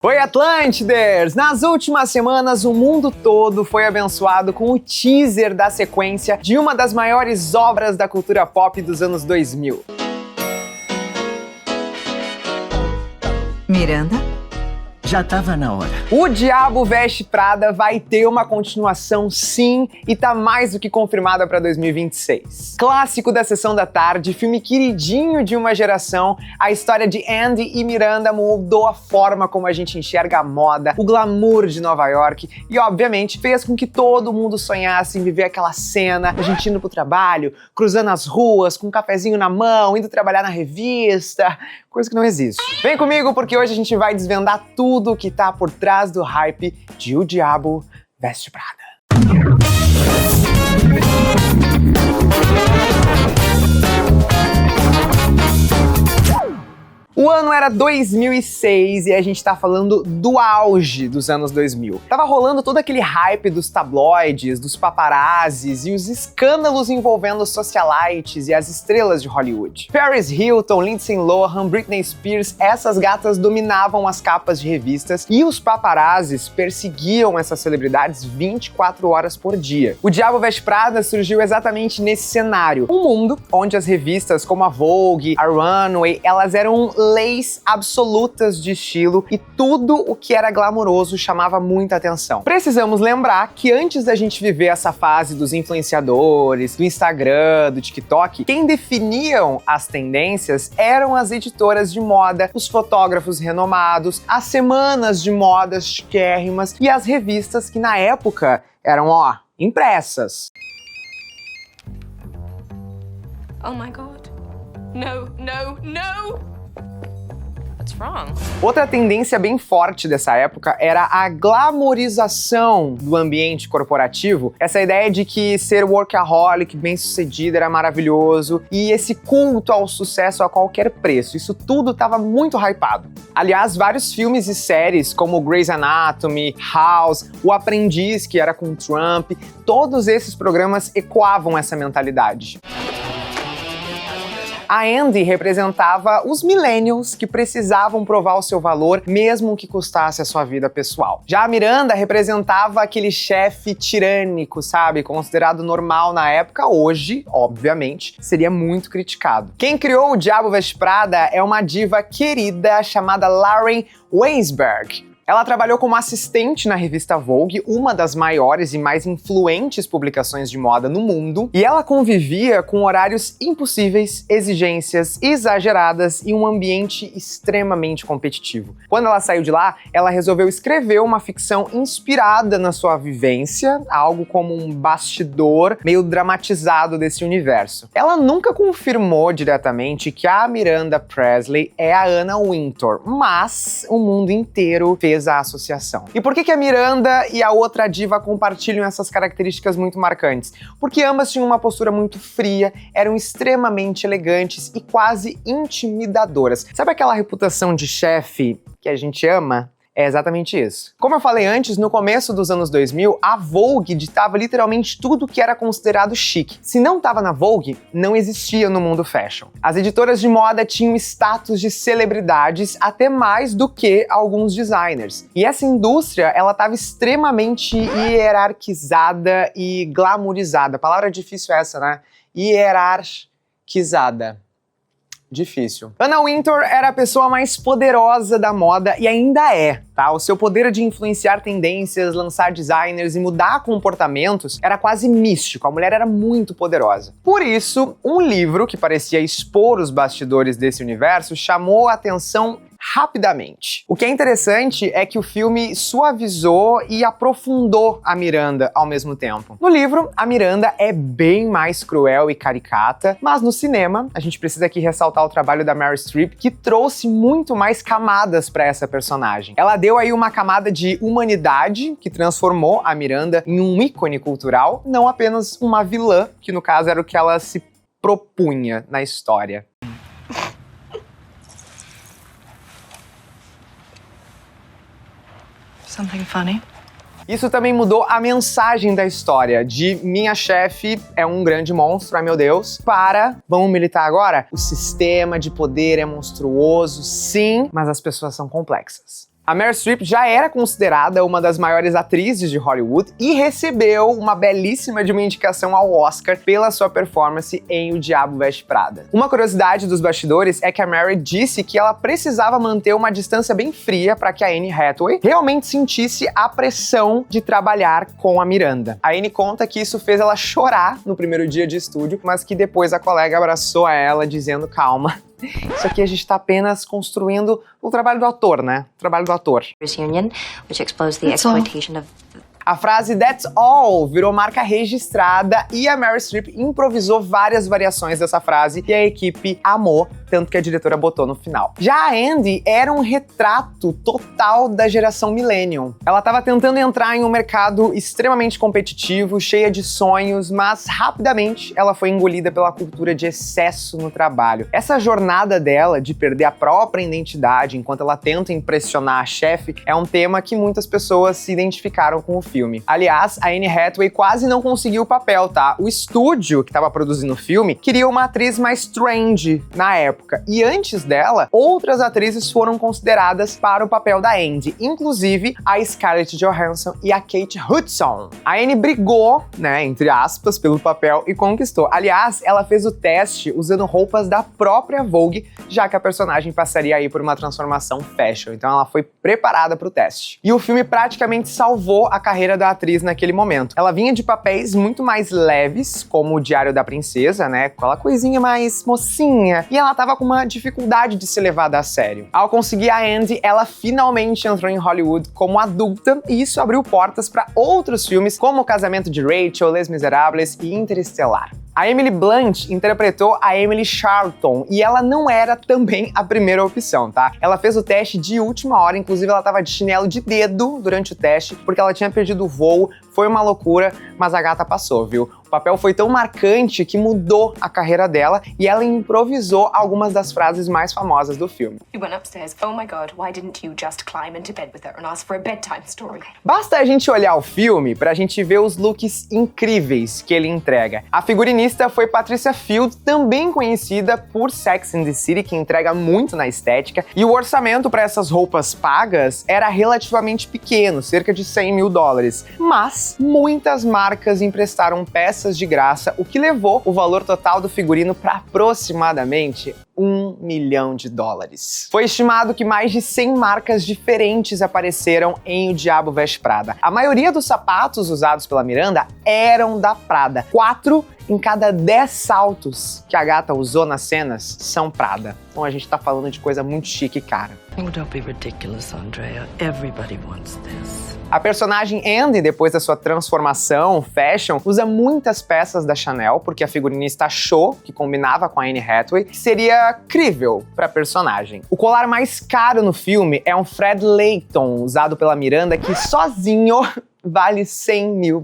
Oi, Atlântiders! Nas últimas semanas, o mundo todo foi abençoado com o teaser da sequência de uma das maiores obras da cultura pop dos anos 2000. Miranda? Já tava na hora. O Diabo Veste Prada vai ter uma continuação, sim, e tá mais do que confirmada para 2026. Clássico da Sessão da Tarde, filme queridinho de uma geração, a história de Andy e Miranda mudou a forma como a gente enxerga a moda, o glamour de Nova York e, obviamente, fez com que todo mundo sonhasse em viver aquela cena, a gente indo pro trabalho, cruzando as ruas, com um cafezinho na mão, indo trabalhar na revista, coisa que não existe. Vem comigo porque hoje a gente vai desvendar tudo que tá por trás do hype de O Diabo Veste Prada. O ano era 2006 e a gente tá falando do auge dos anos 2000. Tava rolando todo aquele hype dos tabloides, dos paparazzis e os escândalos envolvendo os socialites e as estrelas de Hollywood. Paris Hilton, Lindsay Lohan, Britney Spears, essas gatas dominavam as capas de revistas e os paparazzis perseguiam essas celebridades 24 horas por dia. O Diabo Veste Prada surgiu exatamente nesse cenário. Um mundo onde as revistas como a Vogue, a Runway, elas eram leis absolutas de estilo e tudo o que era glamouroso chamava muita atenção. Precisamos lembrar que antes da gente viver essa fase dos influenciadores, do Instagram, do TikTok, quem definiam as tendências eram as editoras de moda, os fotógrafos renomados, as semanas de modas chiquérrimas e as revistas que na época eram, impressas. Oh my God. No, no, no! What's wrong? Outra tendência bem forte dessa época era a glamourização do ambiente corporativo, essa ideia de que ser workaholic, bem-sucedido era maravilhoso e esse culto ao sucesso a qualquer preço, isso tudo estava muito hypado. Aliás, vários filmes e séries como Grey's Anatomy, House, O Aprendiz, que era com Trump, todos esses programas ecoavam essa mentalidade. A Andy representava os millennials que precisavam provar o seu valor, mesmo que custasse a sua vida pessoal. Já a Miranda representava aquele chefe tirânico, sabe? Considerado normal na época, hoje, obviamente, seria muito criticado. Quem criou o Diabo Veste Prada é uma diva querida chamada Lauren Weinsberg. Ela trabalhou como assistente na revista Vogue, uma das maiores e mais influentes publicações de moda no mundo, e ela convivia com horários impossíveis, exigências exageradas e um ambiente extremamente competitivo. Quando ela saiu de lá, ela resolveu escrever uma ficção inspirada na sua vivência, algo como um bastidor meio dramatizado desse universo. Ela nunca confirmou diretamente que a Miranda Presley é a Anna Wintour, mas o mundo inteiro fez a associação. E por que a Miranda e a outra diva compartilham essas características muito marcantes? Porque ambas tinham uma postura muito fria, eram extremamente elegantes e quase intimidadoras. Sabe aquela reputação de chefe que a gente ama? É exatamente isso. Como eu falei antes, no começo dos anos 2000, a Vogue ditava literalmente tudo que era considerado chique. Se não estava na Vogue, não existia no mundo fashion. As editoras de moda tinham status de celebridades até mais do que alguns designers. E essa indústria, ela estava extremamente hierarquizada e glamourizada. Palavra difícil essa, né? Hierarquizada. Difícil. Anna Wintour era a pessoa mais poderosa da moda e ainda é, tá? O seu poder de influenciar tendências, lançar designers e mudar comportamentos era quase místico, a mulher era muito poderosa. Por isso, um livro que parecia expor os bastidores desse universo chamou a atenção rapidamente. O que é interessante é que o filme suavizou e aprofundou a Miranda ao mesmo tempo. No livro, a Miranda é bem mais cruel e caricata, mas no cinema, a gente precisa aqui ressaltar o trabalho da Meryl Streep, que trouxe muito mais camadas para essa personagem. Ela deu aí uma camada de humanidade, que transformou a Miranda em um ícone cultural, não apenas uma vilã, que no caso era o que ela se propunha na história. Something funny? Isso também mudou a mensagem da história, de minha chefe é um grande monstro, ai meu Deus, para, vamos militar agora? O sistema de poder é monstruoso, sim, mas as pessoas são complexas. A Meryl Streep já era considerada uma das maiores atrizes de Hollywood e recebeu uma belíssima de uma indicação ao Oscar pela sua performance em O Diabo Veste Prada. Uma curiosidade dos bastidores é que a Meryl disse que ela precisava manter uma distância bem fria para que a Anne Hathaway realmente sentisse a pressão de trabalhar com a Miranda. A Anne conta que isso fez ela chorar no primeiro dia de estúdio, mas que depois a colega abraçou a ela dizendo: calma, isso aqui a gente tá apenas construindo o trabalho do ator, né? O trabalho do ator. Union, which exposed the exploitation of A frase "That's all" virou marca registrada e a Meryl Streep improvisou várias variações dessa frase e a equipe amou, tanto que a diretora botou no final. Já a Andy era um retrato total da geração Millennium. Ela estava tentando entrar em um mercado extremamente competitivo, cheia de sonhos, mas rapidamente ela foi engolida pela cultura de excesso no trabalho. Essa jornada dela de perder a própria identidade enquanto ela tenta impressionar a chefe é um tema que muitas pessoas se identificaram com o filme. Aliás, a Anne Hathaway quase não conseguiu o papel, tá? O estúdio que estava produzindo o filme queria uma atriz mais strange na época. E antes dela, outras atrizes foram consideradas para o papel da Andy, inclusive a Scarlett Johansson e a Kate Hudson. A Anne brigou, né, entre aspas, pelo papel e conquistou. Aliás, ela fez o teste usando roupas da própria Vogue, já que a personagem passaria aí por uma transformação fashion. Então ela foi preparada para o teste. E o filme praticamente salvou a carreira da atriz naquele momento. Ela vinha de papéis muito mais leves, como o Diário da Princesa, né, com aquela coisinha mais mocinha, e ela tava com uma dificuldade de ser levada a sério. Ao conseguir a Andy, ela finalmente entrou em Hollywood como adulta, e isso abriu portas para outros filmes, como O Casamento de Rachel, Les Miserables e Interestelar. A Emily Blunt interpretou a Emily Charlton e ela não era também a primeira opção, tá? Ela fez o teste de última hora, inclusive ela tava de chinelo de dedo durante o teste, porque ela tinha perdido o voo, foi uma loucura, mas a gata passou, viu? O papel foi tão marcante que mudou a carreira dela e ela improvisou algumas das frases mais famosas do filme. We went upstairs. Oh my God, why didn't you just climb into bed with her and ask for a bedtime story? Basta a gente olhar o filme pra gente ver os looks incríveis que ele entrega. A figurinista foi Patricia Field, também conhecida por Sex and the City, que entrega muito na estética, e o orçamento para essas roupas pagas era relativamente pequeno, cerca de $100 mil. Mas muitas marcas emprestaram peças de graça, o que levou o valor total do figurino para aproximadamente $1 milhão. Foi estimado que mais de 100 marcas diferentes apareceram em O Diabo Veste Prada. A maioria dos sapatos usados pela Miranda eram da Prada. 4 em cada 10 saltos que a gata usou nas cenas são Prada. Então a gente tá falando de coisa muito chique e cara. Oh, don't be ridiculous, Andrea. Everybody wants this. A personagem Andy, depois da sua transformação fashion, usa muitas peças da Chanel, porque a figurinista achou que combinava com a Anne Hathaway, que seria crível para a personagem. O colar mais caro no filme é um Fred Leighton, usado pela Miranda, que sozinho vale $100 mil.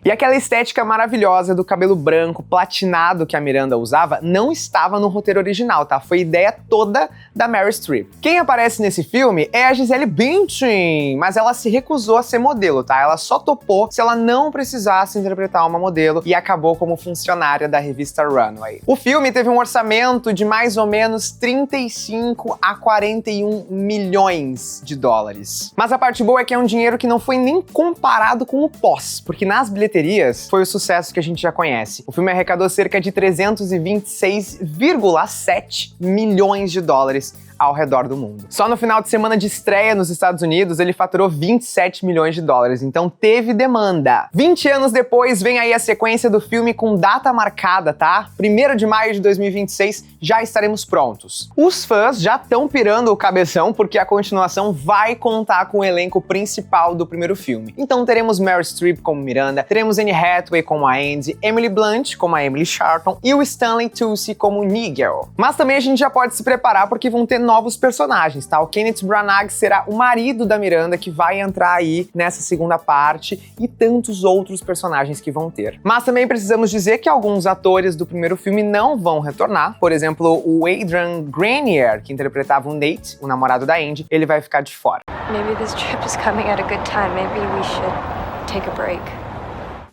E aquela estética maravilhosa do cabelo branco, platinado que a Miranda usava, não estava no roteiro original, tá? Foi ideia toda da Meryl Streep. Quem aparece nesse filme é a Gisele Bündchen, mas ela se recusou a ser modelo, tá? Ela só topou se ela não precisasse interpretar uma modelo e acabou como funcionária da revista Runway. O filme teve um orçamento de mais ou menos 35 a 41 milhões de dólares. Mas a parte boa é que é um dinheiro que não foi nem comparado com o pós, porque nas bilheterias foi o sucesso que a gente já conhece. O filme arrecadou cerca de 326,7 milhões de dólares ao redor do mundo. Só no final de semana de estreia nos Estados Unidos, ele faturou 27 milhões de dólares, então teve demanda. 20 anos depois, vem aí a sequência do filme com data marcada, tá? 1º de maio de 2026, já estaremos prontos. Os fãs já estão pirando o cabeção, porque a continuação vai contar com o elenco principal do primeiro filme. Então teremos Meryl Streep como Miranda, teremos Anne Hathaway como a Andy, Emily Blunt como a Emily Charlton e o Stanley Tucci como Nigel. Mas também a gente já pode se preparar porque vão ter novos personagens, tá? O Kenneth Branagh será o marido da Miranda, que vai entrar aí nessa segunda parte, e tantos outros personagens que vão ter. Mas também precisamos dizer que alguns atores do primeiro filme não vão retornar. Por exemplo, o Adrian Grenier, que interpretava o Nate, o namorado da Andy, ele vai ficar de fora. Maybe this trip is coming at a good time. Maybe we should take a break.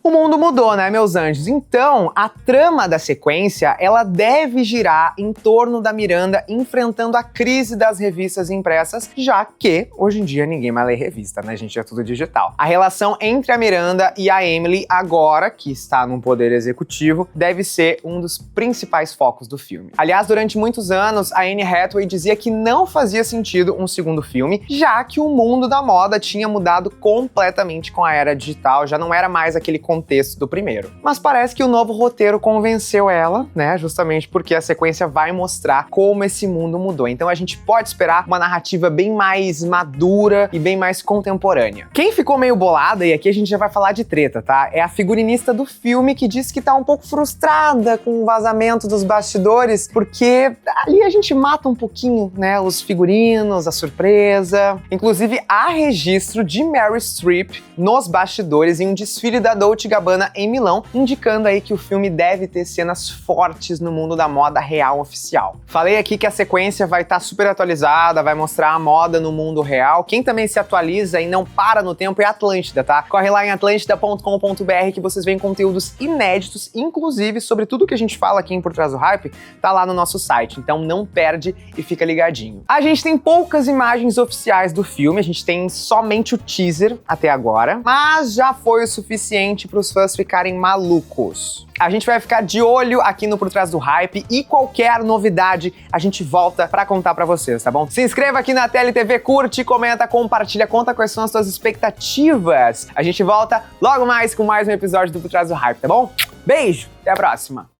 O mundo mudou, né, meus anjos? Então, a trama da sequência, ela deve girar em torno da Miranda enfrentando a crise das revistas impressas, já que hoje em dia ninguém mais lê revista, né, gente? É tudo digital. A relação entre a Miranda e a Emily, agora que está no poder executivo, deve ser um dos principais focos do filme. Aliás, durante muitos anos, a Anne Hathaway dizia que não fazia sentido um segundo filme, já que o mundo da moda tinha mudado completamente com a era digital, já não era mais aquele contexto do primeiro. Mas parece que o novo roteiro convenceu ela, né, justamente porque a sequência vai mostrar como esse mundo mudou. Então a gente pode esperar uma narrativa bem mais madura e bem mais contemporânea. Quem ficou meio bolada, e aqui a gente já vai falar de treta, tá? É a figurinista do filme que disse que tá um pouco frustrada com o vazamento dos bastidores, porque ali a gente mata um pouquinho, né, os figurinos, a surpresa. Inclusive, há registro de Meryl Streep nos bastidores em um desfile da Dolce & Gabbana em Milão, indicando aí que o filme deve ter cenas fortes no mundo da moda real oficial. Falei aqui que a sequência vai estar super atualizada, vai mostrar a moda no mundo real. Quem também se atualiza e não para no tempo é a Atlântida, tá? Corre lá em atlantida.com.br que vocês veem conteúdos inéditos, inclusive sobre tudo que a gente fala aqui em Por Trás do Hype, tá lá no nosso site, então não perde e fica ligadinho. A gente tem poucas imagens oficiais do filme, a gente tem somente o teaser até agora, mas já foi o suficiente para os fãs ficarem malucos. A gente vai ficar de olho aqui no Por Trás do Hype e qualquer novidade a gente volta pra contar pra vocês, tá bom? Se inscreva aqui na TLTV, curte, comenta, compartilha, conta quais são as suas expectativas. A gente volta logo mais com mais um episódio do Por Trás do Hype, tá bom? Beijo, até a próxima!